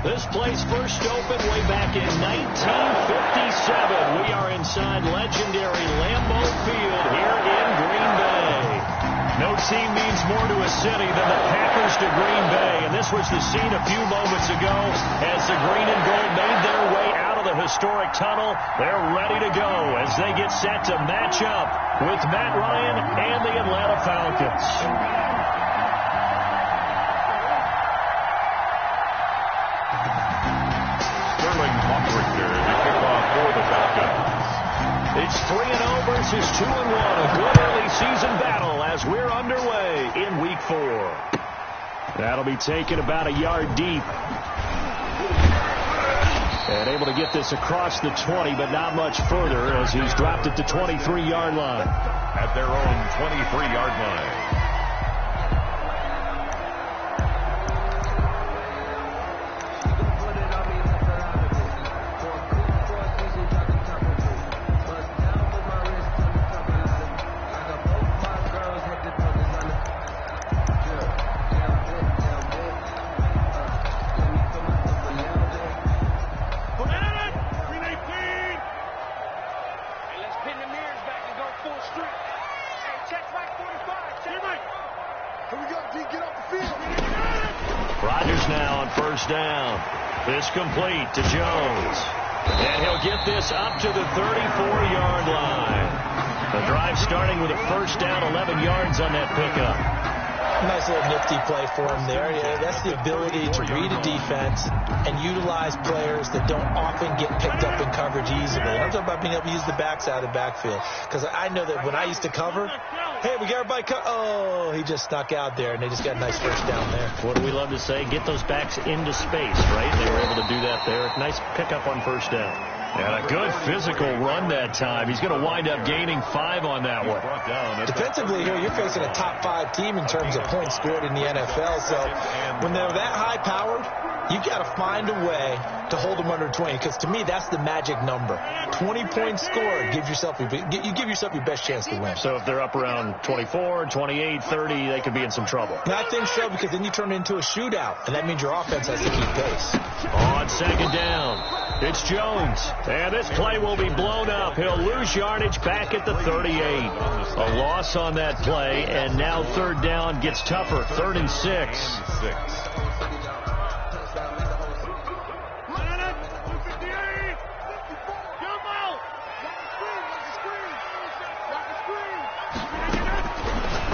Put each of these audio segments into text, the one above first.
This place first opened way back in 1957. We are inside legendary Lambeau Field here in Green Bay. No team means more to a city than the Packers to Green Bay, and this was the scene a few moments ago as the green and gold made their way out of the historic tunnel. They're ready to go as they get set to match up with Matt Ryan and the Atlanta Falcons. It's 3-0 versus 2-1, a good early season battle as we're underway in Week 4. That'll be taken about a yard deep. And able to get this across the 20, but not much further as he's dropped it to 23-yard line. At their own 23-yard line. This complete to Jones. And he'll get this up to the 34-yard line. The drive starting with a first down, 11 yards on that pickup. Nice little nifty play for him there. Yeah, that's the ability to read a defense and utilize players that don't often get picked up in coverage easily. I'm talking about being able to use the backside of the backfield. Because I know that when I used to cover, hey, we got everybody oh, he just snuck out there, and they just got a nice first down there. What do we love to say? Get those backs into space, right? They were able to do that there. Nice pickup on first down. And a good physical run that time. He's going to wind up gaining 5 on that one. Defensively here, you're facing a top 5 team in terms of points scored in the NFL. So when they're that high-powered, you got to find a way to hold them under 20, because to me that's the magic number. 20 points scored, you give yourself your best chance to win. So if they're up around 24, 28, 30, they could be in some trouble. I think so, because then you turn it into a shootout, and that means your offense has to keep pace. On second down, it's Jones, and this play will be blown up. He'll lose yardage back at the 38. A loss on that play, and now third down gets tougher. 3rd and 6.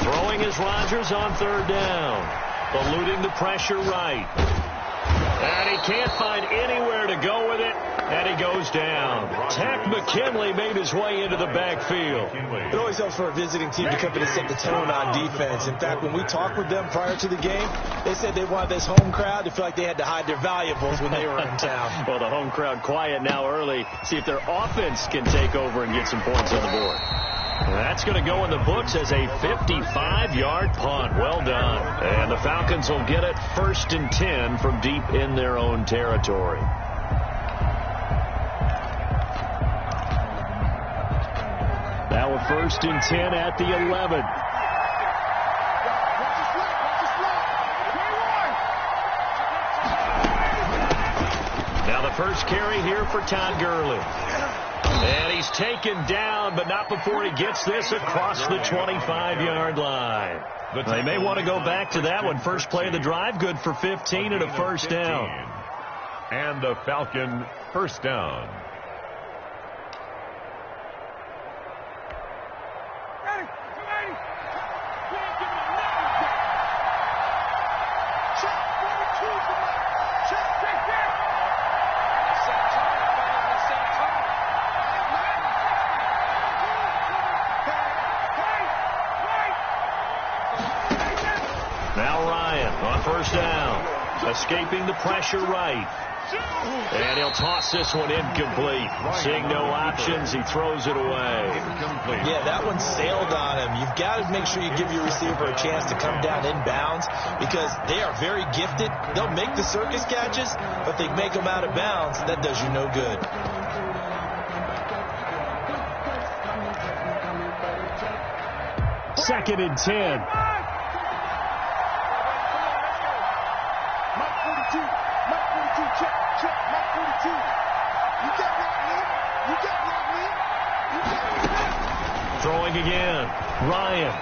Throwing is Rodgers on 3rd down. Eluding the pressure right. And he can't find anywhere to go with it, and he goes down. Tech McKinley made his way into the backfield. It always helps for a visiting team to come in and set the tone on defense. In fact, when we talked with them prior to the game, they said they wanted this home crowd to feel like they had to hide their valuables when they were in town. Well, the home crowd quiet now early. See if their offense can take over and get some points on the board. That's going to go in the books as a 55-yard punt. Well done. And the Falcons will get it 1st and 10 from deep in their own territory. Now a 1st and 10 at the 11. Now the first carry here for Todd Gurley. And he's taken down, but not before he gets this across the 25-yard line. They may want to go back to that one. First play of the drive, good for 15 and a first down. And the Falcon first down. Escaping the pressure right. And he'll toss this one incomplete. Seeing no options, he throws it away. Yeah, that one sailed on him. You've got to make sure you give your receiver a chance to come down inbounds, because they are very gifted. They'll make the circus catches, but they make them out of bounds. That does you no good. Second and 10. Throwing again. Ryan.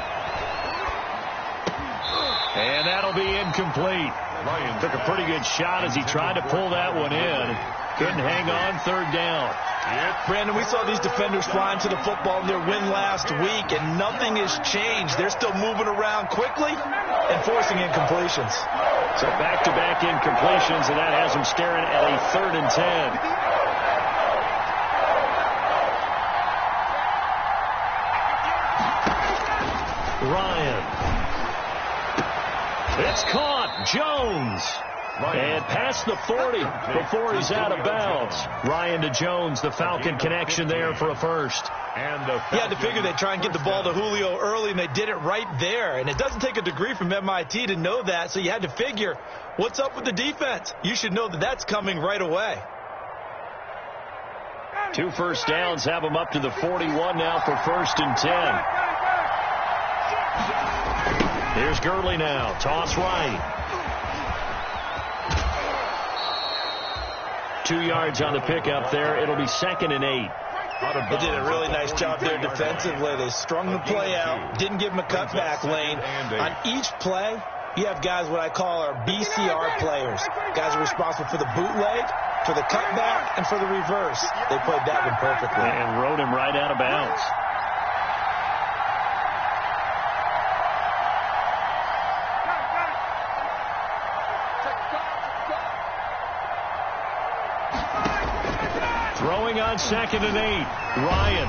And that'll be incomplete. Ryan took a pretty good shot as he tried to pull that one in. Couldn't hang on. Third down. Brandon, we saw these defenders flying to the football in their win last week, and nothing has changed. They're still moving around quickly and forcing incompletions. So back-to-back incompletions, and that has them staring at a 3rd and 10. Ryan. It's caught. Jones. And past the 40 before he's out of bounds. Ryan to Jones, the Falcon connection there for a first. And you had to figure they'd try and get the ball to Julio early, and they did it right there. And it doesn't take a degree from MIT to know that, so you had to figure, what's up with the defense? You should know that that's coming right away. 2 first downs have them up to the 41 now for 1st and 10. Here's Gurley now. Toss right. 2 yards on the pickup there. It'll be 2nd and 8. They did a really nice job there defensively. They strung the play out, didn't give him a cutback lane. On each play, you have guys what I call our BCR players. Guys are responsible for the bootleg, for the cutback, and for the reverse. They played that one perfectly. And rode him right out of bounds. Throwing on 2nd and 8. Ryan.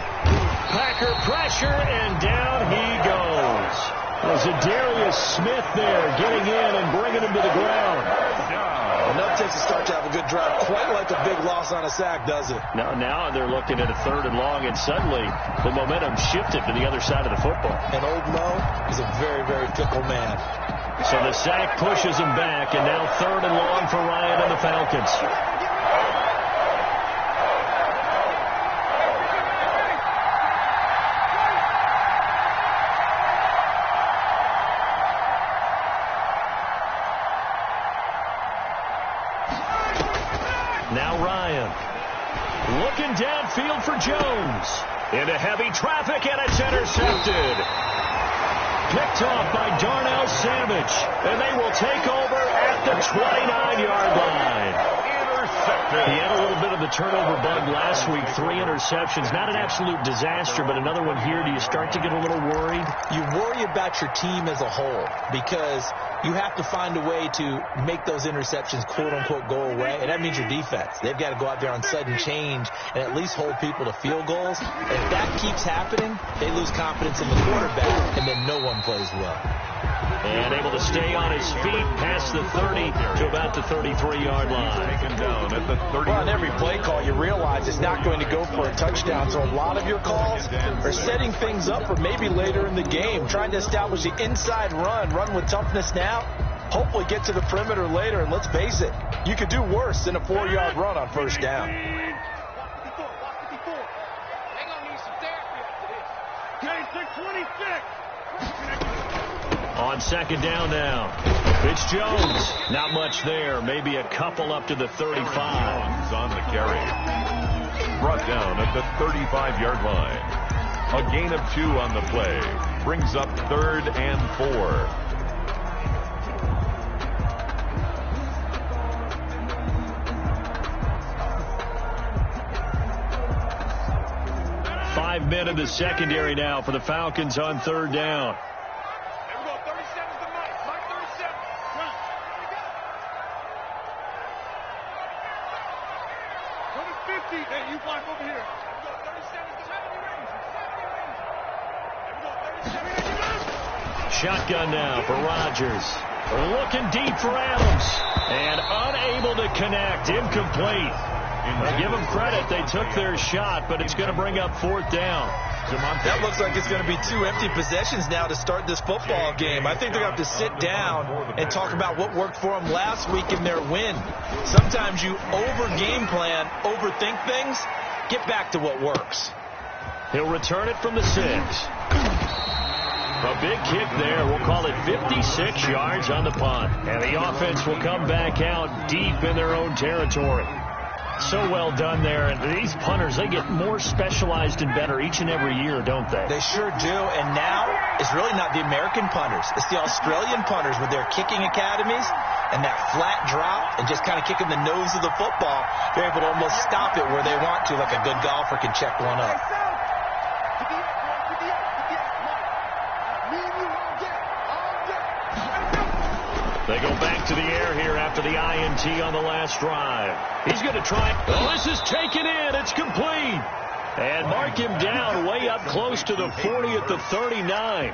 Packer pressure, and down he goes. Was it Darius Smith there getting in and bringing him to the ground? Enough takes a start to have a good drive. Quite like a big loss on a sack, does it? Now they're looking at a 3rd and long, and suddenly the momentum shifted to the other side of the football. And old Mo is a very, very fickle man. So the sack pushes him back, and now 3rd and long for Ryan and the Falcons. Now Ryan. Looking downfield for Jones. Into heavy traffic, and it's intercepted. Picked off by Darnell Savage. And they will take over at the 29-yard line. Intercepted. He had a little bit of the turnover bug last week. 3 interceptions. Not an absolute disaster, but another one here. Do you start to get a little worried? You worry about your team as a whole because you have to find a way to make those interceptions, quote-unquote, go away, and that means your defense. They've got to go out there on sudden change and at least hold people to field goals. If that keeps happening, they lose confidence in the quarterback, and then no one plays well. And able to stay on his feet past the 30 to about the 33-yard line. Taken down at the 30. Well, on every play call, you realize it's not going to go for a touchdown, so a lot of your calls are setting things up for maybe later in the game, trying to establish the inside run with toughness now, hopefully get to the perimeter later, and let's face it, you could do worse than a 4-yard run on 1st down. On 2nd down now. It's Jones. Not much there. Maybe a couple up to the 35. On the carry. Brought down at the 35-yard line. A gain of 2 on the play. Brings up 3rd and 4. Five men in the secondary now for the Falcons on 3rd down. Shotgun now for Rodgers. Looking deep for Adams. And unable to connect. Incomplete. Give them credit. They took their shot, but it's going to bring up 4th down. That looks like it's going to be 2 empty possessions now to start this football game. I think they're going to have to sit down and talk about what worked for them last week in their win. Sometimes you over-game plan, overthink things. Get back to what works. He'll return it from the 6. A big kick there. We'll call it 56 yards on the punt. And the offense will come back out deep in their own territory. So well done there. And these punters, they get more specialized and better each and every year, don't they? They sure do. And now it's really not the American punters. It's the Australian punters with their kicking academies and that flat drop and just kind of kicking the nose of the football. They're able to almost stop it where they want to, like a good golfer can check one up. They go back to the air here after the INT on the last drive. He's going to try. Oh, this is taken in. It's complete. And mark him down way up close to the 40 at the 39.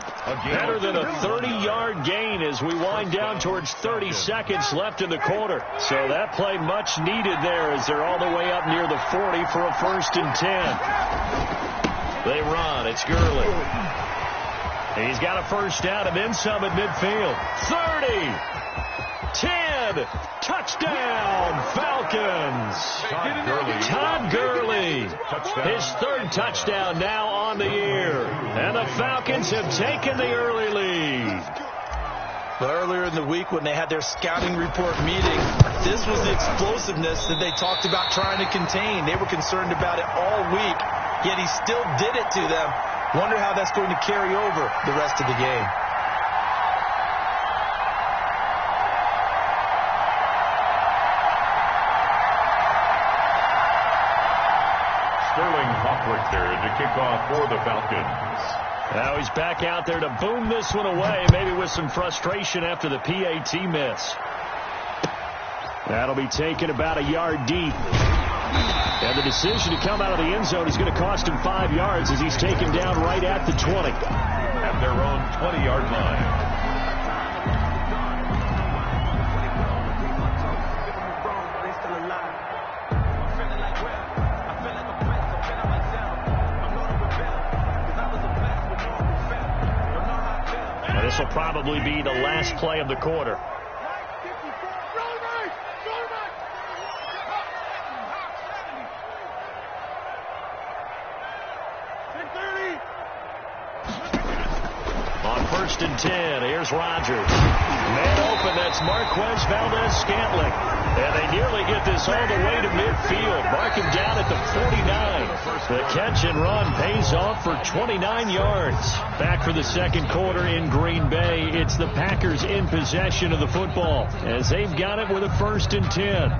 Better than a 30-yard gain as we wind down towards 30 seconds left in the quarter. So that play much needed there as they're all the way up near the 40 for a 1st and 10. They run. It's Gurley. He's got a first down and then some at midfield. 30. 10, touchdown, Falcons. Todd Gurley, his 3rd touchdown now on the year. And the Falcons have taken the early lead. But earlier in the week when they had their scouting report meeting, this was the explosiveness that they talked about trying to contain. They were concerned about it all week, yet he still did it to them. Wonder how that's going to carry over the rest of the game. To kick off for the Falcons. Now he's back out there to boom this one away, maybe with some frustration after the PAT miss. That'll be taken about a yard deep. And the decision to come out of the end zone is going to cost him 5 yards as he's taken down right at the 20. At their own 20-yard line. This will probably be the last play of the quarter. On 1st and 10, here's Rodgers. Man open, that's Marquez Valdez-Scantling. And they nearly get this all the way to midfield. Mark him down at the 49. The catch and run pays off for 29 yards. Back for the second quarter in Green Bay. It's the Packers in possession of the football as they've got it with a 1st and 10.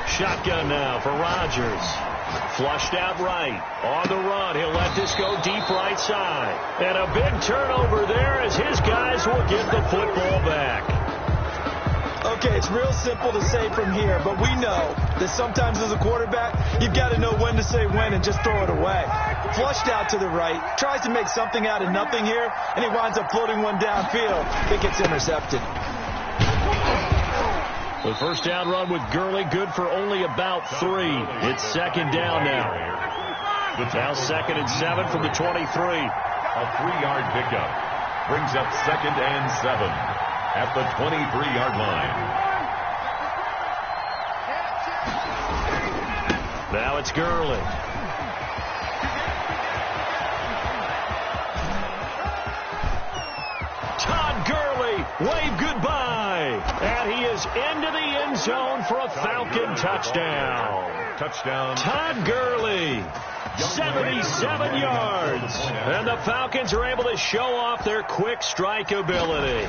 Shotgun now for Rodgers. Flushed out right. On the run. He'll let this go deep right side. And a big turnover there as his guys will get the football back. Okay, it's real simple to say from here, but we know that sometimes as a quarterback, you've got to know when to say when and just throw it away. Flushed out to the right. Tries to make something out of nothing here, and he winds up floating one downfield. It gets intercepted. The first down run with Gurley, good for only about 3. It's 2nd down now. Now 2nd and 7 from the 23. A 3-yard pickup brings up 2nd and 7 at the 23-yard line. Now it's Gurley. Todd Gurley, wave goodbye. And he is into the end zone for a Falcon touchdown. Todd Gurley, 77 yards. And the Falcons are able to show off their quick strike ability.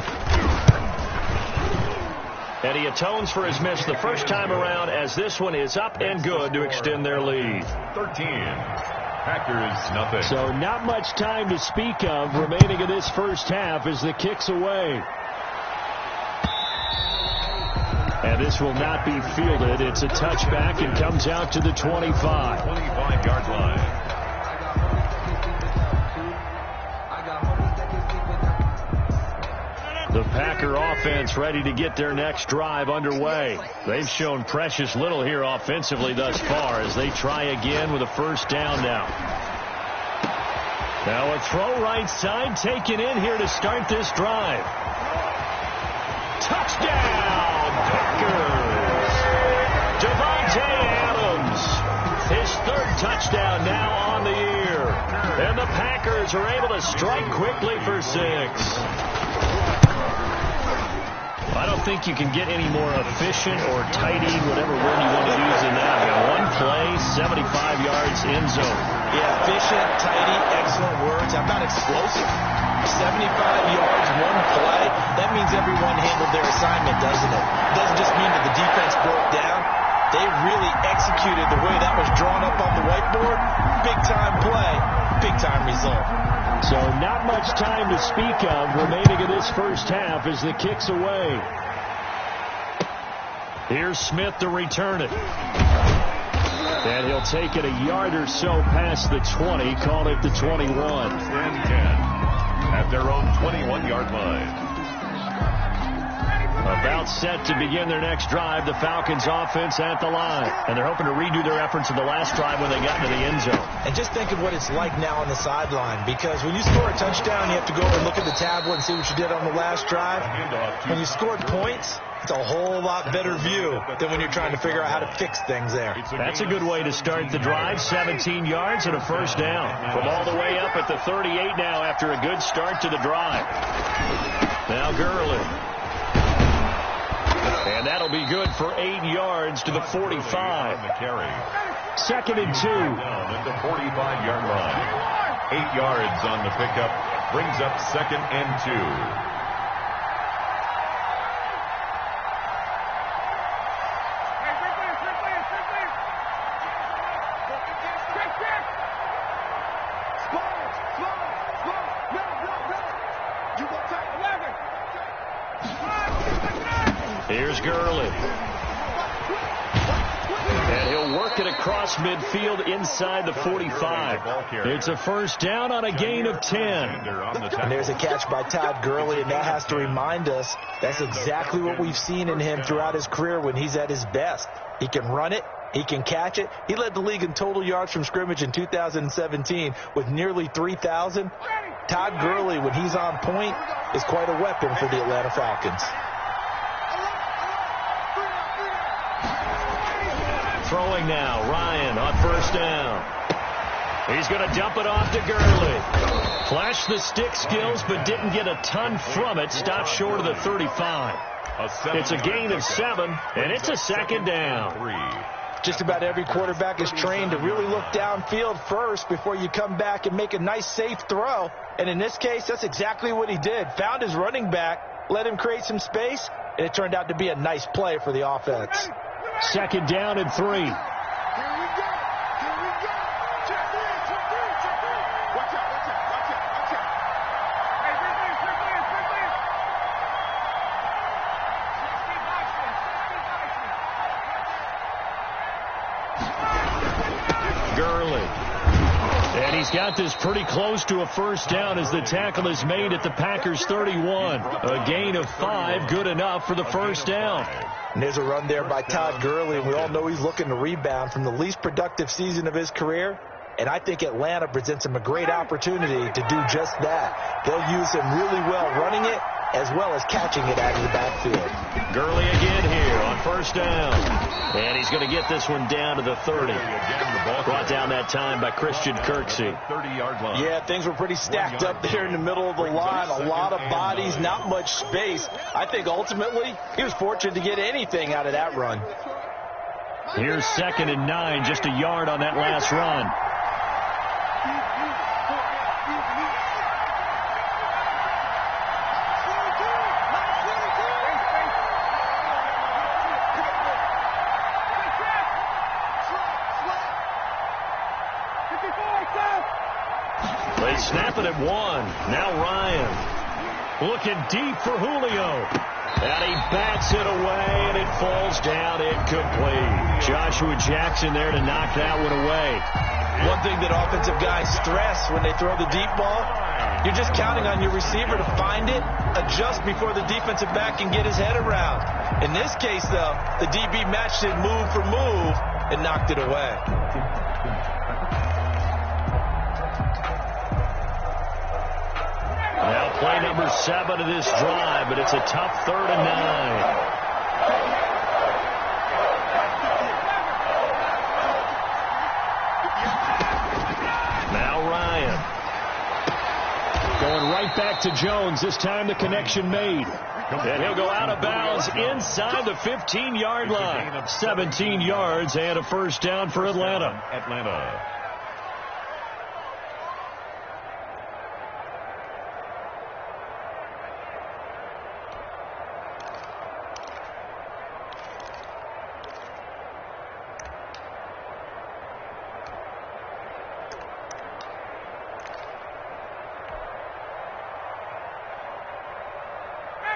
And he atones for his miss the first time around as this one is up and good to extend their lead. 13. Packers, nothing. So not much time to speak of remaining in this first half as the kick's away. And this will not be fielded. It's a touchback and comes out to the 25. 25-yard line. The Packer offense ready to get their next drive underway. They've shown precious little here offensively thus far as they try again with a first down now. Now a throw right side taken in here to start this drive. Touchdown, Packers! Devontae Falcons are able to strike quickly for 6. I don't think you can get any more efficient or tidy, whatever word you want to use in that. One play, 75 yards, end zone. Yeah, efficient, tidy, excellent words. How about explosive? 75 yards, one play. That means everyone handled their assignment, doesn't it? It doesn't just mean that the defense broke down. They really executed the way that was drawn up on the whiteboard. Big-time play, big-time result. So not much time to speak of remaining in this first half as the kick's away. Here's Smith to return it. And he'll take it a yard or so past the 20, call it the 21. 10-10 at their own 21-yard line. About set to begin their next drive, the Falcons offense at the line. And they're hoping to redo their efforts in the last drive when they got into the end zone. And just think of what it's like now on the sideline, because when you score a touchdown, you have to go over and look at the tablet and see what you did on the last drive. When you scored points, it's a whole lot better view than when you're trying to figure out how to fix things there. That's a good way to start the drive. 17 yards and a first down. From all the way up at the 38 now after a good start to the drive. Now Gurley. And that'll be good for 8 yards to the 45. Down 2nd and 2. at the 45-yard line. 8 yards on the pickup. Brings up 2nd and 2. Here's Gurley. And he'll work it across midfield inside the 45. It's a first down on a gain of 10. And there's a catch by Todd Gurley, and that has to remind us that's exactly what we've seen in him throughout his career when he's at his best. He can run it. He can catch it. He led the league in total yards from scrimmage in 2017 with nearly 3,000. Todd Gurley, when he's on point, is quite a weapon for the Atlanta Falcons. Throwing now, Ryan on first down. He's going to dump it off to Gurley. Flashed the stick skills, but didn't get a ton from it. Stopped short of the 35. It's a gain of 7, and it's a 2nd down. Just about every quarterback is trained to really look downfield first before you come back and make a nice, safe throw. And in this case, that's exactly what he did. Found his running back, let him create some space, and it turned out to be a nice play for the offense. 2nd down and 3. Gurley. And he's got this pretty close to a first down as the tackle is made at the Packers 31. A gain of 5, good enough for the first down. And there's a run there by Todd Gurley, and we all know he's looking to rebound from the least productive season of his career. And I think Atlanta presents him a great opportunity to do just that. They'll use him really well running it as well as catching it out of the backfield. Gurley again here on first down. And he's going to get this one down to the 30. Brought down that time by Christian Kirksey. 30-yard line. Yeah, things were pretty stacked up there in the middle of the line. A lot of bodies, not much space. I think ultimately he was fortunate to get anything out of that run. Here's 2nd and 9, just a yard on that last run. They snap it at 1. Now Ryan looking deep for Julio. And he bats it away, and it falls down incomplete. Joshua Jackson there to knock that one away. One thing that offensive guys stress when they throw the deep ball, you're just counting on your receiver to find it, adjust before the defensive back can get his head around. In this case, though, the DB matched it move for move and knocked it away. Now play number 7 of this drive, but it's a tough 3rd and 9. it back to Jones. This time the connection made. And he'll go out of bounds inside the 15-yard line. 17 yards and a first down for Atlanta.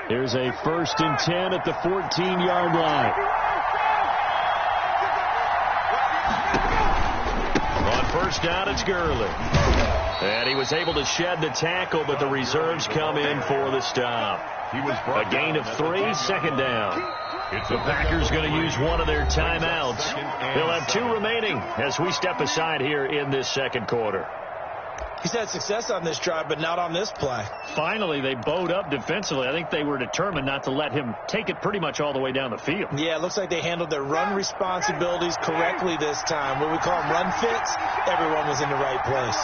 Here's a 1st and 10 at the 14-yard line. On first down, it's Gurley. And he was able to shed the tackle, but the reserves come in for the stop. A gain of 3, 2nd down. The Packers going to use one of their timeouts. They'll have 2 remaining as we step aside here in this 2nd quarter. He's had success on this drive, but not on this play. Finally, they bowed up defensively. I think they were determined not to let him take it pretty much all the way down the field. Yeah, it looks like they handled their run responsibilities correctly this time. What we call them run fits, everyone was in the right place.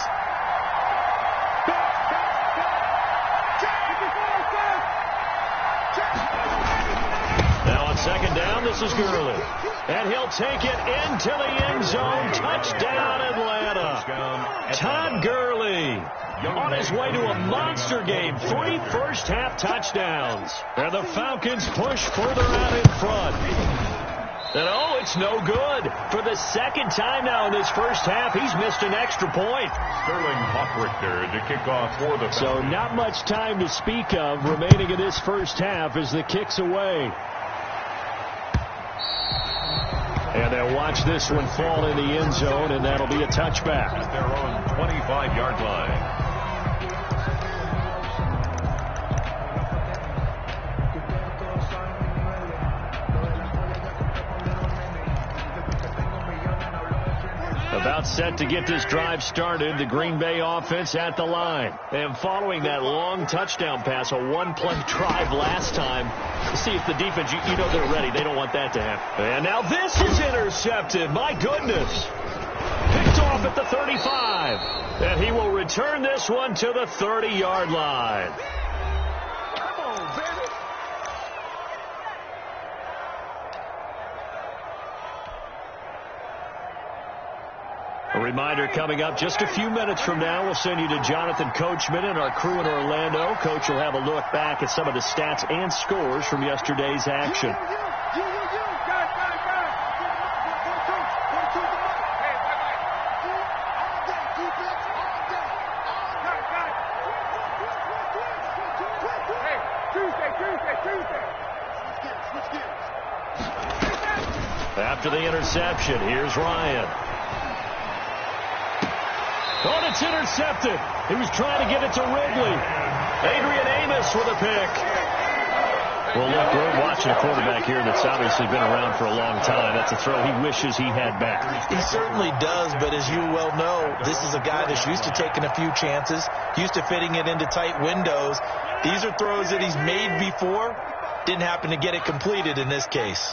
Now on 2nd down, this is Gurley. And he'll take it into the end zone. Touchdown, Atlanta. Todd Gurley on his way to a monster game. 3 first-half touchdowns. And the Falcons push further out in front. And oh, it's no good. For the 2nd time now in this first half, he's missed an extra point. Sterling Hockrichter to kick off for the Falcons. So not much time to speak of remaining in this first half as the kick's away. And they'll watch this one fall in the end zone, and that'll be a touchback. At their own 25-yard line. About set to get this drive started, the Green Bay offense at the line. And following that long touchdown pass, a 1-play drive last time, see if the defense, you know they're ready. They don't want that to happen. And now this is intercepted. My goodness. Picked off at the 35. And he will return this one to the 30-yard line. A reminder coming up just a few minutes from now. We'll send you to Jonathan Coachman and our crew in Orlando. Coach will have a look back at some of the stats and scores from yesterday's action. After the interception, here's Ryan. Oh, it's intercepted. He was trying to get it to Ridley. Adrian Amos with a pick. Well, look, we're watching a quarterback here that's obviously been around for a long time. That's a throw he wishes he had back. He certainly does, but as you well know, this is a guy that's used to taking a few chances, used to fitting it into tight windows. These are throws that he's made before. Didn't happen to get it completed in this case.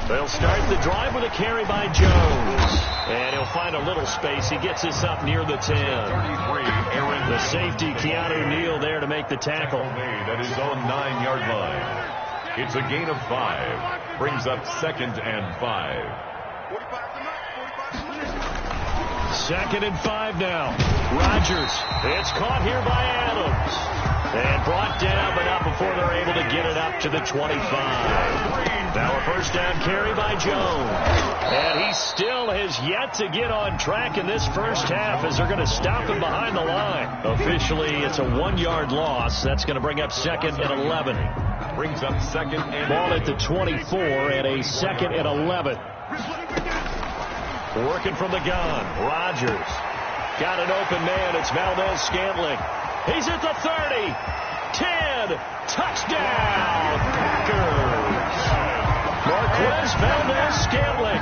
They'll start the drive with a carry by Jones. And he'll find a little space. He gets this up near the 10. The safety, Keanu Neal, there to make the tackle. Made at his own 9-yard line. It's a gain of 5. Brings up 2nd and 5. 2nd and 5 now. Rodgers. It's caught here by Adams. And brought down, but not before they're able to get it up to the 25. Now a first down carry by Jones. And he still has yet to get on track in this first half as they're going to stop him behind the line. Officially, it's a 1-yard loss. That's going to bring up 2nd and 11. Brings up 2nd and ball at the 24 and a 2nd and 11. Working from the gun. Rodgers. Got an open man. It's Valdez-Scantling. He's at the 30. 10. Touchdown. Packers. Marquez Valdez-Scantling.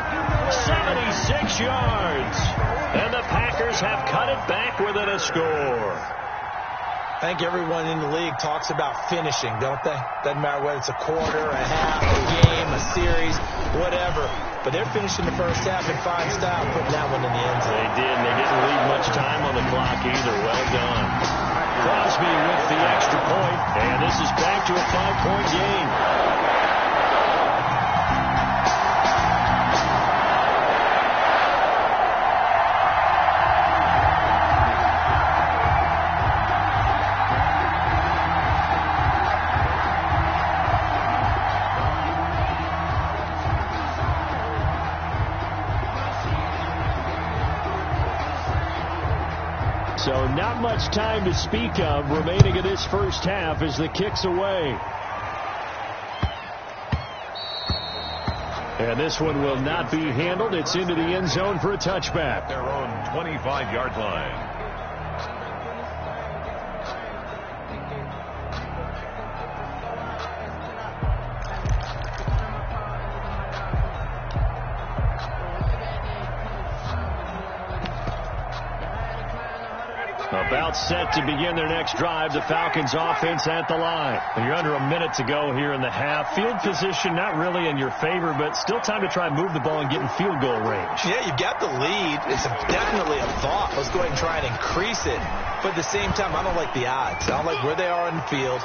76 yards. And the Packers have cut it back within a score. I think everyone in the league talks about finishing, don't they? Doesn't matter whether it's a quarter, a half, a game, a series, whatever. But they're finishing the first half in fine style, putting that one in the end zone. They did, and they didn't leave much time on the clock either. Well done. Crosby with the extra point, and this is back to a 5-point game. So not much time to speak of remaining in this first half as the kick's away. And this one will not be handled. It's into the end zone for a touchback. Their own 25-yard line. About set to begin their next drive. The Falcons offense at the line. You're under a minute to go here in the half. Field position not really in your favor, but still time to try and move the ball and get in field goal range. Yeah, you've got the lead. It's definitely a thought. Let's go ahead and try and increase it. But at the same time, I don't like the odds. I don't like where they are in the field.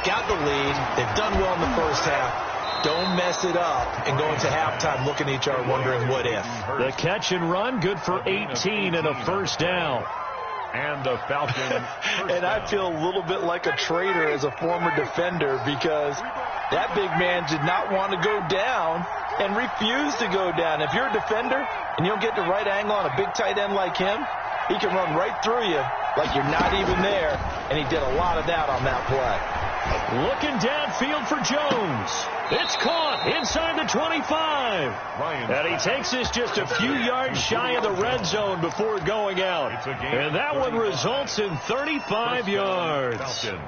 Got the lead. They've done well in the first half. Don't mess it up and go into halftime looking at each other wondering what if. The catch and run, good for 18 and a first down. And the Falcons. And I feel a little bit like a traitor as a former defender because that big man did not want to go down and refused to go down. If you're a defender and you don't get the right angle on a big tight end like him, he can run right through you like you're not even there, and he did a lot of that on that play. Looking downfield for Jones. It's caught inside the 25. And he takes this just a few yards shy of the red zone before going out. And that one results in 35 yards. Falcons.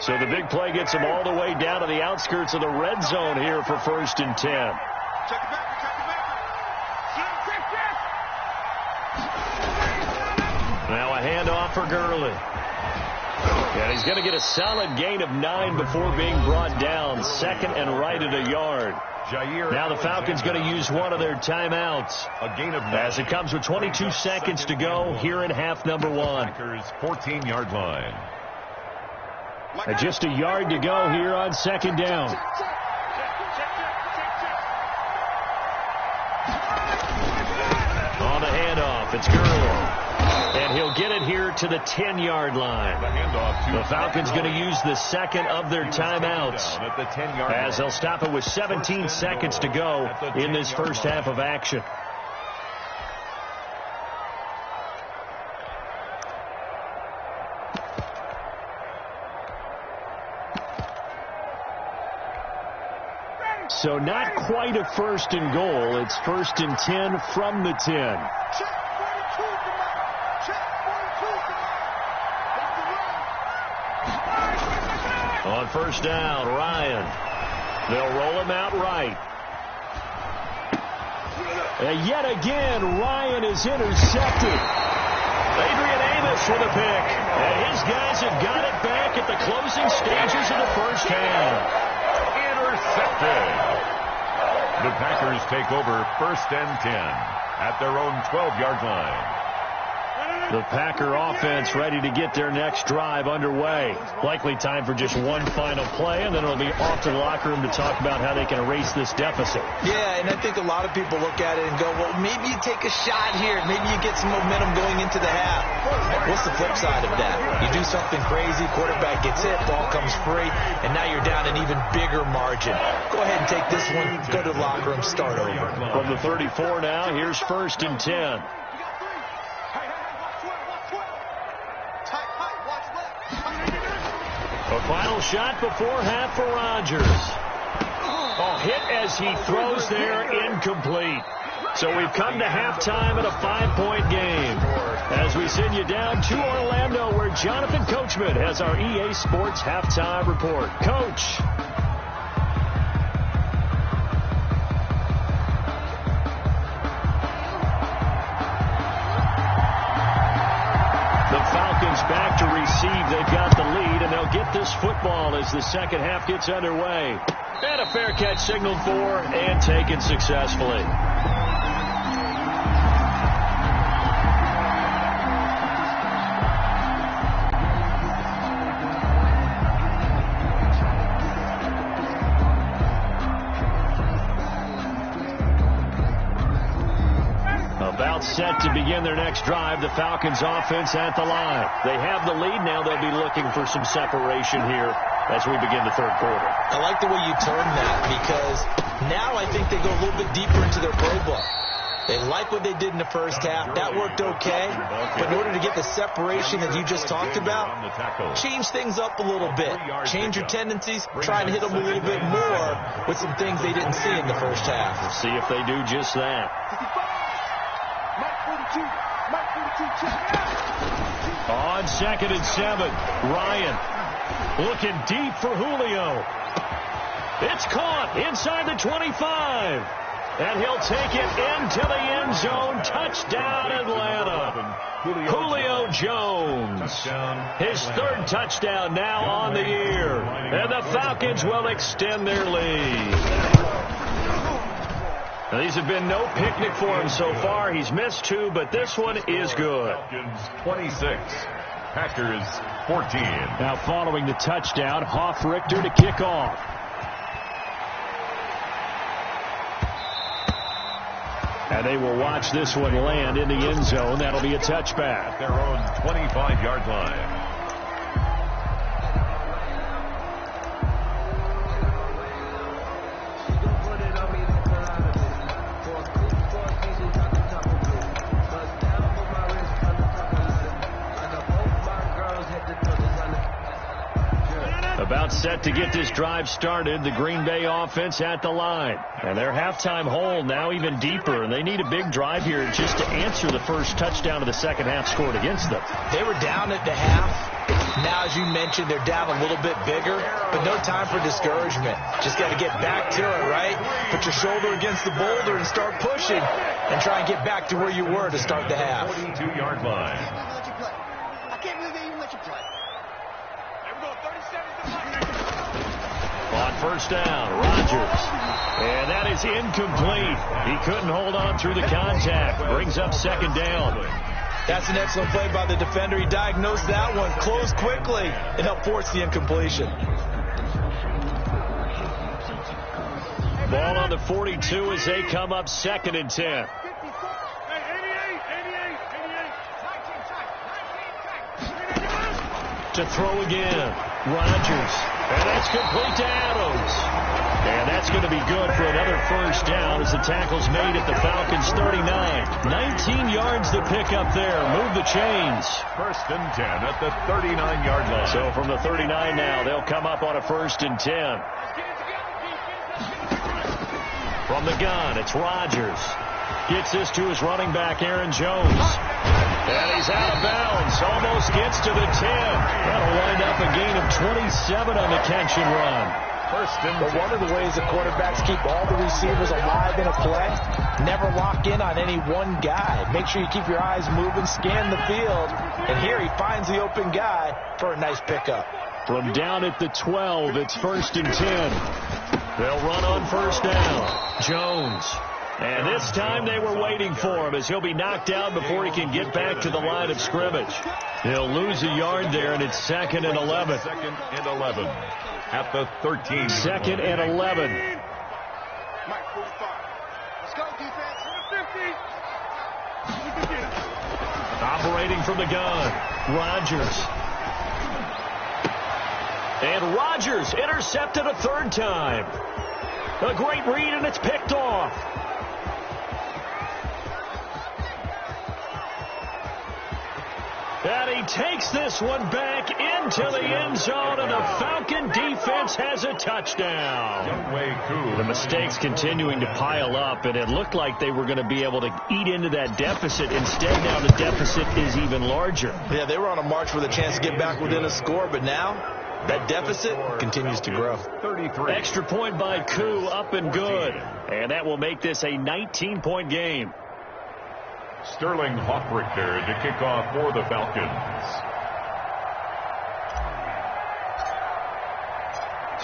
So the big play gets him all the way down to the outskirts of the red zone here for 1st and 10. Now a handoff for Gurley. And he's going to get a solid gain of 9 before being brought down. 2nd and right at a yard. Now the Falcons going to use one of their timeouts. A gain of 9. As it comes with 22 seconds to go here in half number 1. Packers 14-yard line. Just a yard to go here on 2nd down. On the handoff, it's Gurley. And he'll get it here to the 10-yard line. The Falcons going to use the 2nd of their timeouts as they'll stop it with 17 seconds to go in this first half of action. So not quite a 1st and goal. It's 1st and 10 from the 10. On 1st down, Ryan. They'll roll him out right. And yet again, Ryan is intercepted. Adrian Amos with a pick. And his guys have got it back at the closing stages of the first half. Intercepted. The Packers take over 1st and 10 at their own 12-yard line. The Packer offense ready to get their next drive underway. Likely time for just one final play, and then it'll be off to the locker room to talk about how they can erase this deficit. Yeah, and I think a lot of people look at it and go, well, maybe you take a shot here. Maybe you get some momentum going into the half. What's the flip side of that? You do something crazy, quarterback gets hit, ball comes free, and now you're down an even bigger margin. Go ahead and take this one, go to the locker room, start over. From the 34 now, here's 1st and 10. A final shot before half for Rodgers. Oh, hit as he throws there, incomplete. So we've come to halftime at a 5-point game. As we send you down to Orlando, where Jonathan Coachman has our EA Sports halftime report. Coach. The Falcons back to receive. They've got the lead, and they'll get this football as the second half gets underway. And a fair catch signaled for and taken successfully. About set to begin their next drive. The Falcons offense at the line. They have the lead now. They'll be looking for some separation here as we begin the third quarter. I like the way you term that, because now I think they go a little bit deeper into their playbook. They like what they did in the first half. That worked okay. But in order to get the separation that you just talked about, change things up a little bit. Change your tendencies. Try and hit them a little bit more with some things they didn't see in the first half. We'll see if they do just that. On 2nd and 7, Ryan looking deep for Julio. It's caught inside the 25. And he'll take it into the end zone. Touchdown, Atlanta. Julio Jones. His third touchdown now on the year. And the Falcons will extend their lead. Now, these have been no picnic for him so far. He's missed 2, but this one is good. Falcons 26, Packers 14. Now following the touchdown, Hoff-Richter to kick off. And they will watch this one land in the end zone. That'll be a touchback. Their own 25-yard line. About set to get this drive started. The Green Bay offense at the line. And their halftime hole now even deeper. And they need a big drive here just to answer the first touchdown of the second half scored against them. They were down at the half. Now, as you mentioned, they're down a little bit bigger. But no time for discouragement. Just got to get back to it, right? Put your shoulder against the boulder and start pushing. And try and get back to where you were to start the half. 42-yard line. I can't believe they even let you play. On first down, Rodgers. And that is incomplete. He couldn't hold on through the contact. Brings up second down. That's an excellent play by the defender. He diagnosed that one, closed quickly, and helped force the incompletion. Ball on the 42 as they come up 2nd and 10. To throw again, Rodgers. And that's complete to Adams. And that's going to be good for another first down as the tackle's made at the Falcons 39. 19 yards to pick up there. Move the chains. 1st and 10 at the 39-yard line. So from the 39 now, they'll come up on a 1st and 10. From the gun, it's Rodgers. Gets this to his running back, Aaron Jones. And he's out of bounds. Almost gets to the 10. That'll wind up a gain of 27 on the catch and run. 1st and 10. One of the ways the quarterbacks keep all the receivers alive in a play, never lock in on any one guy. Make sure you keep your eyes moving, scan the field. And here he finds the open guy for a nice pickup. From down at the 12, it's 1st and 10. They'll run on first down. Jones. And this time they were waiting for him as he'll be knocked down before he can get back to the line of scrimmage. He'll lose a yard there, and it's 2nd and 11. 2nd and 11 at the 13. 2nd and 11. Mike 45. Let's go, defense. 50. Operating from the gun, Rodgers. And Rodgers intercepted a 3rd time. A great read, and it's picked off. And he takes this one back into the end zone, and the Falcon defense has a touchdown. The mistakes continuing to pile up, and it looked like they were going to be able to eat into that deficit. Instead, now the deficit is even larger. Yeah, they were on a march with a chance to get back within a score, but now that deficit continues to grow. 33. Extra point by Koo, up and good. And that will make this a 19-point game. Sterling Hoffrichter to kick off for the Falcons.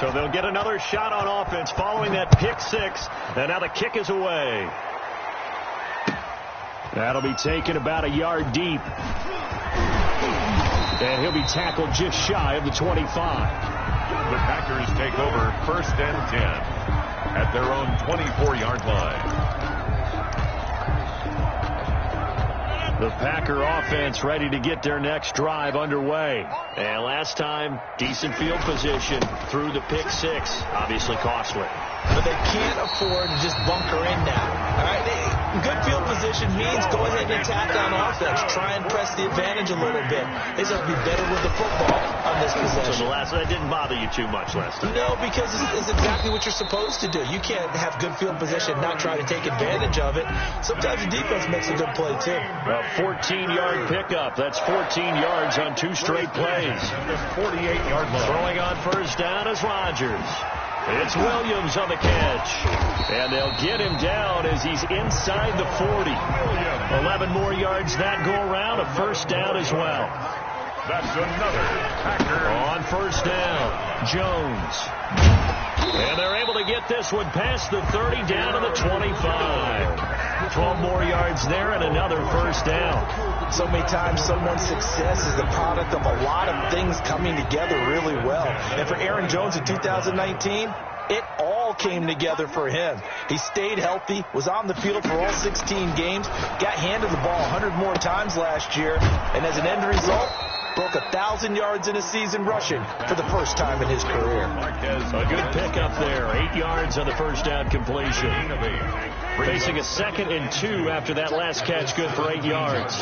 So they'll get another shot on offense following that pick six. And now the kick is away. That'll be taken about a yard deep. And he'll be tackled just shy of the 25. The Packers take over 1st and 10 at their own 24-yard line. The Packer offense ready to get their next drive underway. And last time, decent field position through the pick six. Obviously costly. But they can't afford to just bunker in now. All right, good field position means go ahead and attack on offense. Try and press the advantage a little bit. They just have to be better with the football on this possession. So that didn't bother you too much last time? No, because it's exactly what you're supposed to do. You can't have good field position and not try to take advantage of it. Sometimes the defense makes a good play, too. A 14-yard pickup. That's 14 yards on 2 straight plays. 48-yard line. Throwing on 1st down is Rodgers. It's Williams on the catch. And they'll get him down as he's inside the 40. 11 more yards that go around. A 1st down as well. That's another Packer. On 1st down, Jones. And they're able to get this one past the 30 down to the 25. 12 more yards there and another 1st down. So many times someone's success is the product of a lot of things coming together really well. And for Aaron Jones in 2019, it all came together for him. He stayed healthy, was on the field for all 16 games, got handed the ball 100 more times last year, and as an end result, broke 1,000 yards in a season rushing for the first time in his career. A good pickup there. 8 yards on the 1st down completion. Facing a 2nd and 2 after that last catch, good for 8 yards.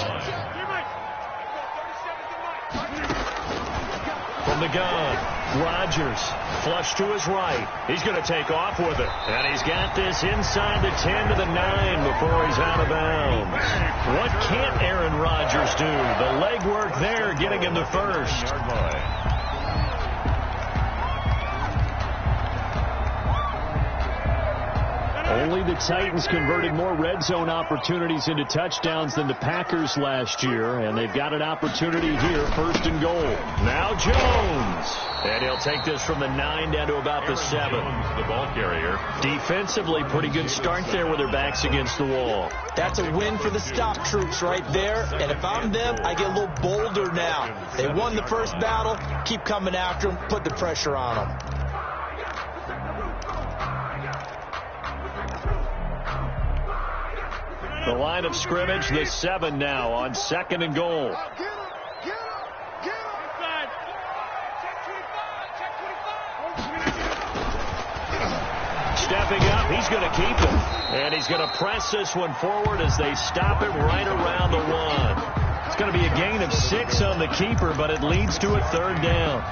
From the gun, Rodgers, flush to his right. He's going to take off with it. And he's got this inside the 10 to the 9 before he's out of bounds. What can't Aaron Rodgers do? The legwork there getting him the 1st. Only the Titans converted more red zone opportunities into touchdowns than the Packers last year, and they've got an opportunity here, 1st and goal. Now Jones. And he'll take this from the 9 down to about the 7. The ball carrier. Defensively, pretty good start there with their backs against the wall. That's a win for the stop troops right there. And if I'm them, I get a little bolder now. They won the first battle. Keep coming after them. Put the pressure on them. The line of scrimmage, the 7 now on 2nd and goal. Stepping up, he's going to keep it. And he's going to press this one forward as they stop it right around the 1. It's going to be a gain of 6 on the keeper, but it leads to a 3rd down.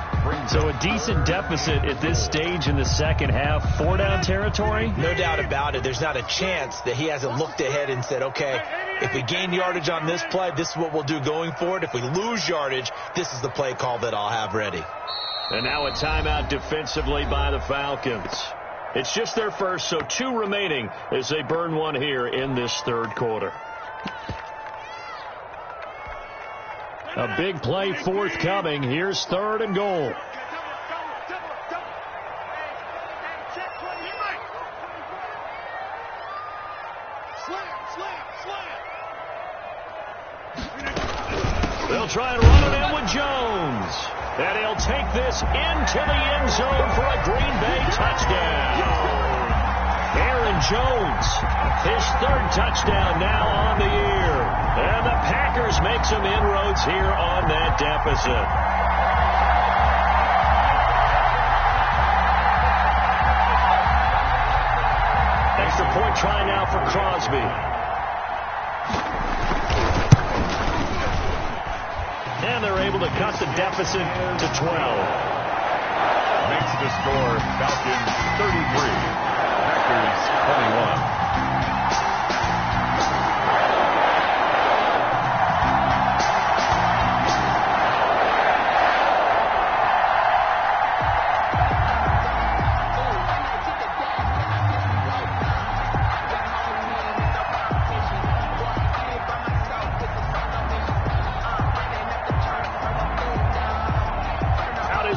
So a decent deficit at this stage in the second half. 4-down territory? No doubt about it. There's not a chance that he hasn't looked ahead and said, okay, if we gain yardage on this play, this is what we'll do going forward. If we lose yardage, this is the play call that I'll have ready. And now a timeout defensively by the Falcons. It's just their first, so 2 remaining as they burn one here in this 3rd quarter. A big play forthcoming. Here's 3rd and goal. They'll try and run it in with Jones. And he'll take this into the end zone for a Green Bay touchdown. Aaron Jones, his 3rd touchdown now on the year. And the Packers make some inroads here on that deficit. Extra point try now for Crosby. And they're able to cut the deficit to 12. Makes the score Falcons 33, Packers 21.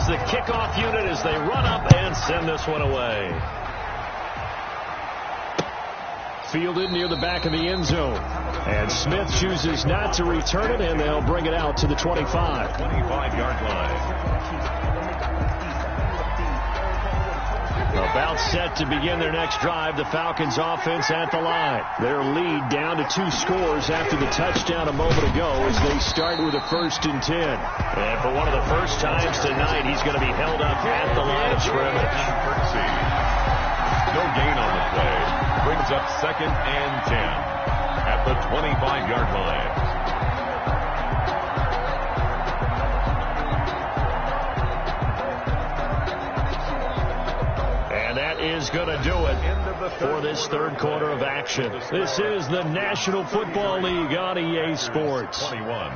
The kickoff unit as they run up and send this one away. Fielded near the back of the end zone. And Smith chooses not to return it, and they'll bring it out to the 25. 25-yard line. About set to begin their next drive, the Falcons offense at the line. Their lead down to 2 scores after the touchdown a moment ago as they start with a 1st and 10. And for one of the first times tonight, he's going to be held up at the line of scrimmage. No gain on the play. Brings up 2nd and 10 at the 25-yard line. Is going to do it for this third quarter of action. This is the National Football League on EA Sports. 21.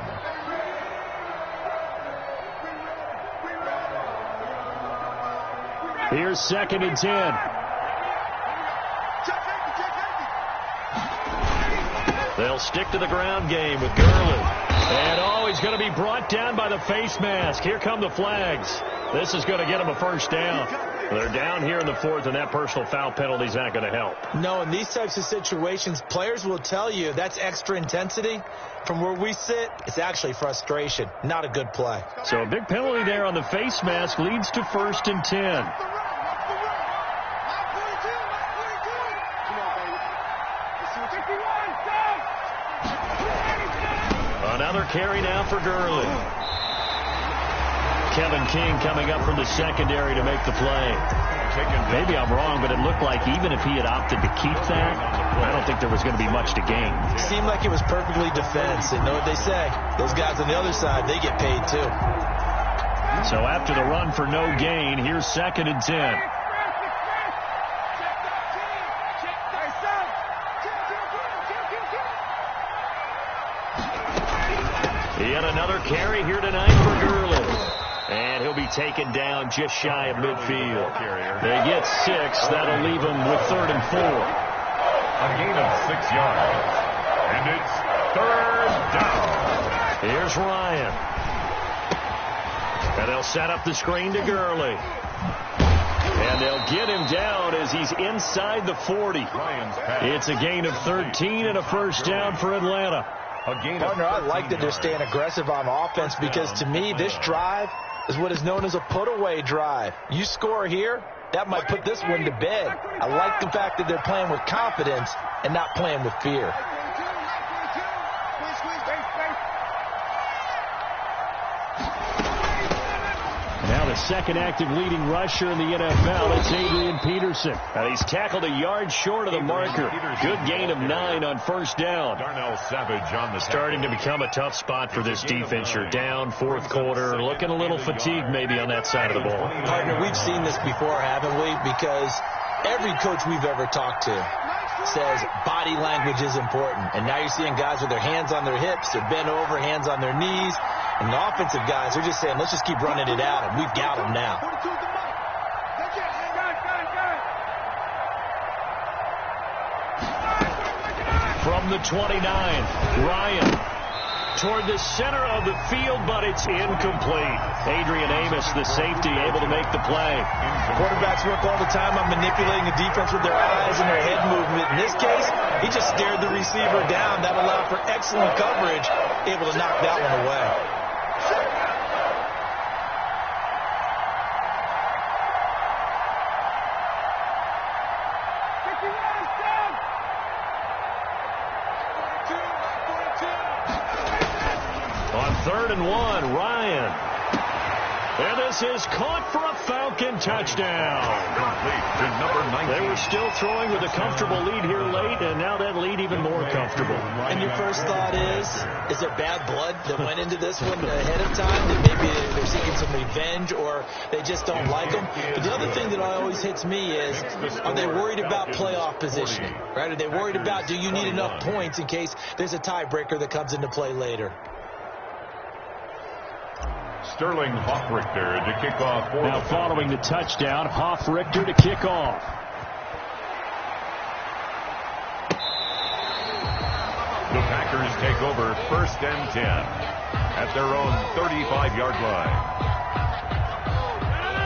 Here's 2nd and 10. They'll stick to the ground game with Gurley. And he's going to be brought down by the face mask. Here come the flags. This is going to get him a first down. They're down here in the 4th, and that personal foul penalty is not going to help. No, in these types of situations, players will tell you that's extra intensity. From where we sit, it's actually frustration. Not a good play. So a big penalty there on the face mask leads to 1st and 10. Another carry now for Gurley. Kevin King coming up from the secondary to make the play. Maybe I'm wrong, but it looked like even if he had opted to keep that, I don't think there was going to be much to gain. It seemed like it was perfectly defense. And know what they say? Those guys on the other side, they get paid too. So after the run for no gain, here's 2nd and 10. Yet another carry here tonight for Gurley. And he'll be taken down just shy of midfield. They get 6. That'll leave them with 3rd and 4. A gain of 6 yards. And it's 3rd down. Here's Ryan. And they'll set up the screen to Gurley. And they'll get him down as he's inside the 40. It's a gain of 13 and a first down for Atlanta. Partner, I like that they're staying aggressive on offense because to me, this drive is what is known as a put-away drive. You score here, that might put this one to bed. I like the fact that they're playing with confidence and not playing with fear. Now the second active leading rusher in the NFL, it's Adrian Peterson. He's tackled a yard short of the marker. Good gain of 9 on first down. Darnell Savage on the starting to become a tough spot for this defense. You're down, 4th quarter, looking a little fatigued maybe on that side of the ball. Partner, we've seen this before, haven't we? Because every coach we've ever talked to says body language is important. And now you're seeing guys with their hands on their hips, they're bent over, hands on their knees. And the offensive guys are just saying, let's just keep running it out, and we've got them now. From the 29, Ryan toward the center of the field, but it's incomplete. Adrian Amos, the safety, able to make the play. Quarterbacks work all the time on manipulating the defense with their eyes and their head movement. In this case, he just stared the receiver down. That allowed for excellent coverage, able to knock that one away. On 3rd and 1, Ryan. And this is caught for a Falcon touchdown. Complete to number 19. They were still throwing with a comfortable lead here late, and now that lead even more comfortable. And your first thought is there bad blood that went into this one ahead of time? That maybe they're seeking some revenge, or they just don't like them? But the other thing that always hits me is, are they worried about playoff positioning? Right? Are they worried about, do you need enough points in case there's a tiebreaker that comes into play later? Sterling Hoffrichter to kick off. Now following the touchdown, Hoffrichter to kick off. The Packers take over 1st and 10 at their own 35-yard line.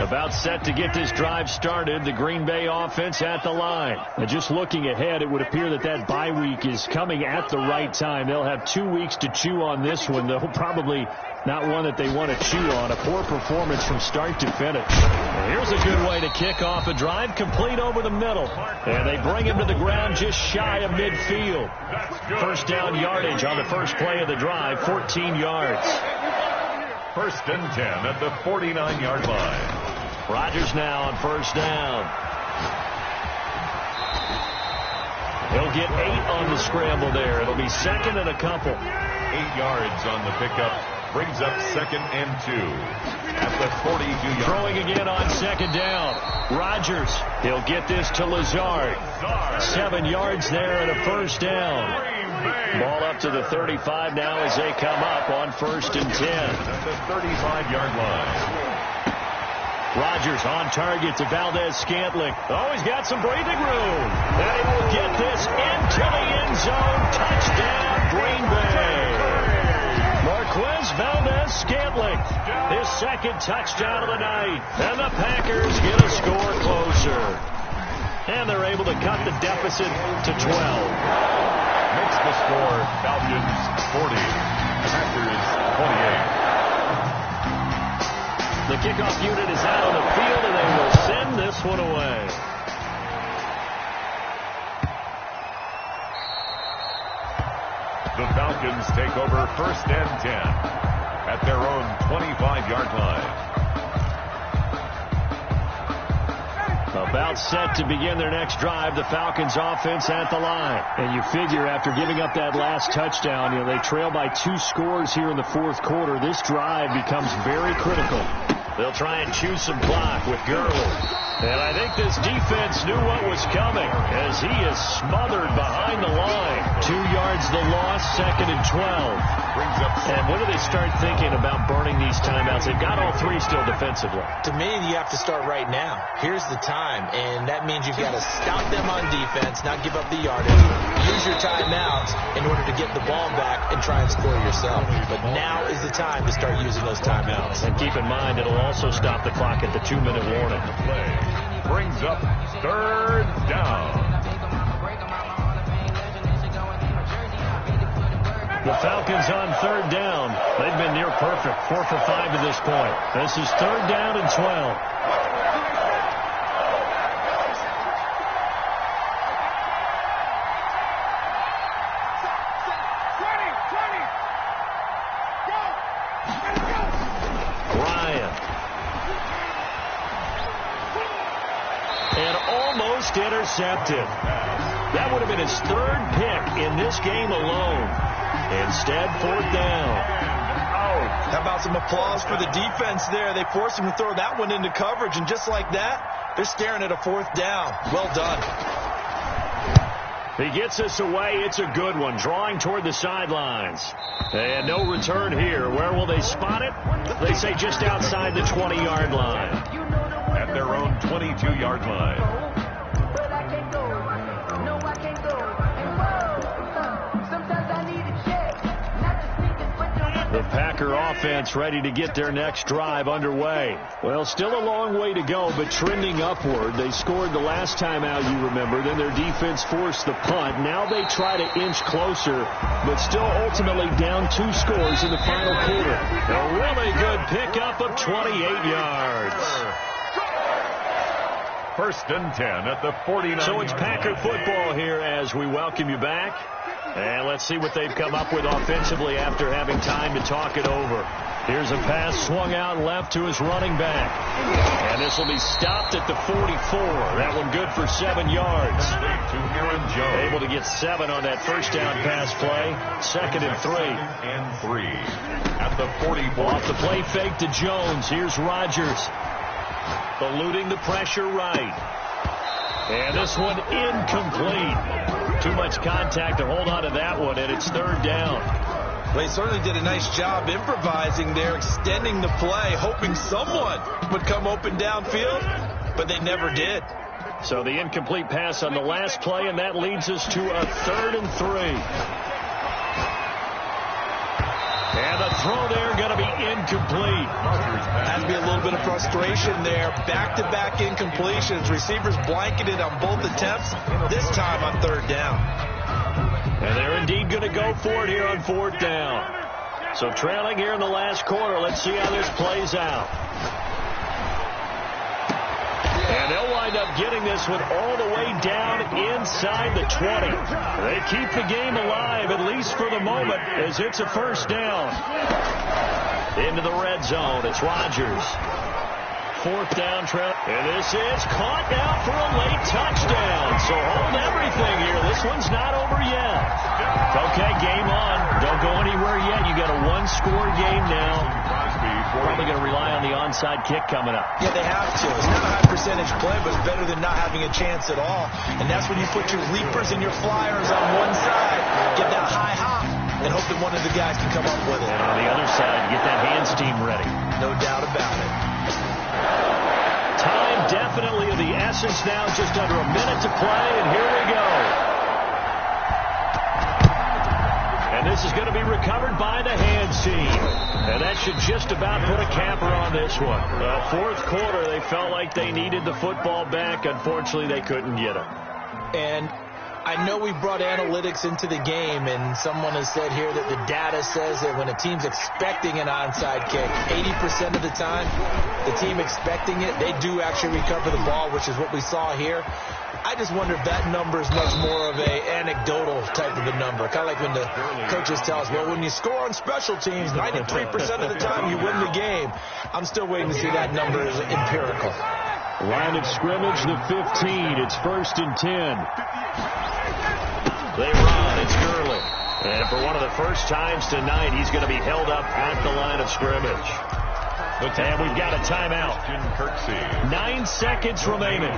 About set to get this drive started, the Green Bay offense at the line. And just looking ahead, it would appear that that bye week is coming at the right time. They'll have 2 weeks to chew on this one, though probably not one that they want to chew on. A poor performance from start to finish. And here's a good way to kick off a drive, complete over the middle. And they bring him to the ground just shy of midfield. First down yardage on the first play of the drive, 14 yards. 1st and 10 at the 49-yard line. Rodgers now on first down. He'll get 8 on the scramble there. It'll be second and a couple. 8 yards on the pickup. Brings up 2nd and 2 at the 42-yard. Throwing again on second down. Rodgers. He'll get this to Lazard. 7 yards there and a first down. Ball up to the 35 now as they come up on 1st and 10. At the 35-yard line. Rodgers on target to Valdez-Scantling. Oh, he's got some breathing room. And he will get this into the end zone. Touchdown, Green Bay. Marquez Valdez-Scantling, his second touchdown of the night. And the Packers get a score closer. And they're able to cut the deficit to 12. Makes the score Falcons 40, Packers 28. The kickoff unit is out on the field, and they will send this one away. The Falcons take over 1st and 10 at their own 25-yard line. About set to begin their next drive, the Falcons offense at the line. And you figure after giving up that last touchdown, they trail by 2 scores here in the 4th quarter. This drive becomes very critical. They'll try and chew some clock with Gurley. And I think this defense knew what was coming as he is smothered behind the line. 2 yards the loss, 2nd and 12. Brings up. And when do they start thinking about burning these timeouts? They've got all 3 still defensively. To me, you have to start right now. Here's the time, and that means you've got to stop them on defense, not give up the yardage. Use your timeouts in order to get the ball back and try and score yourself. But now is the time to start using those timeouts. And keep in mind, it'll also stop the clock at the 2-minute warning. Play brings up 3rd down. The Falcons on 3rd down. They've been near perfect. 4 for 5 to this point. This is 3rd down and 12. Intercepted. That would have been his 3rd pick in this game alone. Instead, 4th down. How about some applause for the defense there? They forced him to throw that one into coverage, and just like that, they're staring at a 4th down. Well done. He gets us away. It's a good one. Drawing toward the sidelines. And no return here. Where will they spot it? They say just outside the 20-yard line. At their own 22-yard line. The Packer offense ready to get their next drive underway. Well, still a long way to go, but trending upward. They scored the last time out, you remember. Then their defense forced the punt. Now they try to inch closer, but still ultimately down 2 scores in the final quarter. A really good pickup of 28 yards. 1st and 10 at the 49. So it's Packer football here as we welcome you back. And let's see what they've come up with offensively after having time to talk it over. Here's a pass swung out left to his running back. And this will be stopped at the 44. That one good for 7 yards. Able to get 7 on that first down pass play. 2nd and 3. And 3 at the 44. Off the play fake to Jones. Here's Rodgers. Eluding the pressure right. And this one incomplete. Too much contact to hold on to that one, and it's 3rd down. Well, he certainly did a nice job improvising there, extending the play, hoping someone would come open downfield, but they never did. So the incomplete pass on the last play, and that leads us to a 3rd and 3. And the throw there going to be incomplete. Has to be a little bit of frustration there. Back-to-back incompletions. Receivers blanketed on both attempts, this time on 3rd down. And they're indeed going to go for it here on 4th down. So trailing here in the last quarter. Let's see how this plays out. And they'll wind up getting this one all the way down inside the 20. They keep the game alive, at least for the moment, as it's a 1st down. Into the red zone. It's Rodgers. 4th down trail. And this is caught now for a late touchdown. So hold everything here. This one's not over yet. Okay, game on. Don't go anywhere yet. You got a 1-score game now. Probably going to rely on the onside kick coming up. Yeah, they have to. It's not a high percentage play, but it's better than not having a chance at all. And that's when you put your leapers and your flyers on one side, get that high hop, and hope that one of the guys can come up with it. And on the other side, get that hands team ready. No doubt about it. Time definitely of the essence now, just under a minute to play, and here we go. And this is going to be recovered by the hands team. And that should just about put a capper on this one. 4th quarter, they felt like they needed the football back. Unfortunately, they couldn't get it. And I know we brought analytics into the game, and someone has said here that the data says that when a team's expecting an onside kick, 80% of the time, the team expecting it, they do actually recover the ball, which is what we saw here. I just wonder if that number is much more of a anecdotal type of a number. Kind of like when the coaches tell us, well, when you score on special teams, 93% of the time you win the game. I'm still waiting to see that number as empirical. Line of scrimmage, the 15. It's 1st and 10. They run. It's Gurley. And for one of the first times tonight, he's going to be held up at the line of scrimmage. And we've got a timeout. 9 seconds remaining.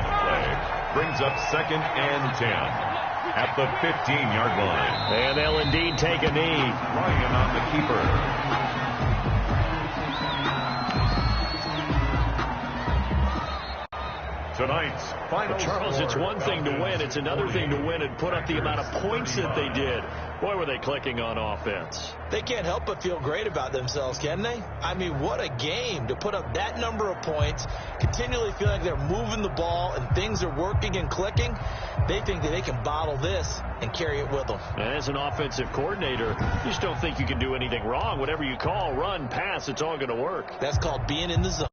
Brings up 2nd and 10 at the 15-yard line. And they'll indeed take a knee. Ryan on the keeper. Tonight's final Charles, it's one thing to win. It's another thing to win and put up the amount of points that they did. Boy, were they clicking on offense. They can't help but feel great about themselves, can they? I mean, what a game to put up that number of points, continually feel like they're moving the ball and things are working and clicking. They think that they can bottle this and carry it with them. And as an offensive coordinator, you just don't think you can do anything wrong. Whatever you call, run, pass, it's all going to work. That's called being in the zone.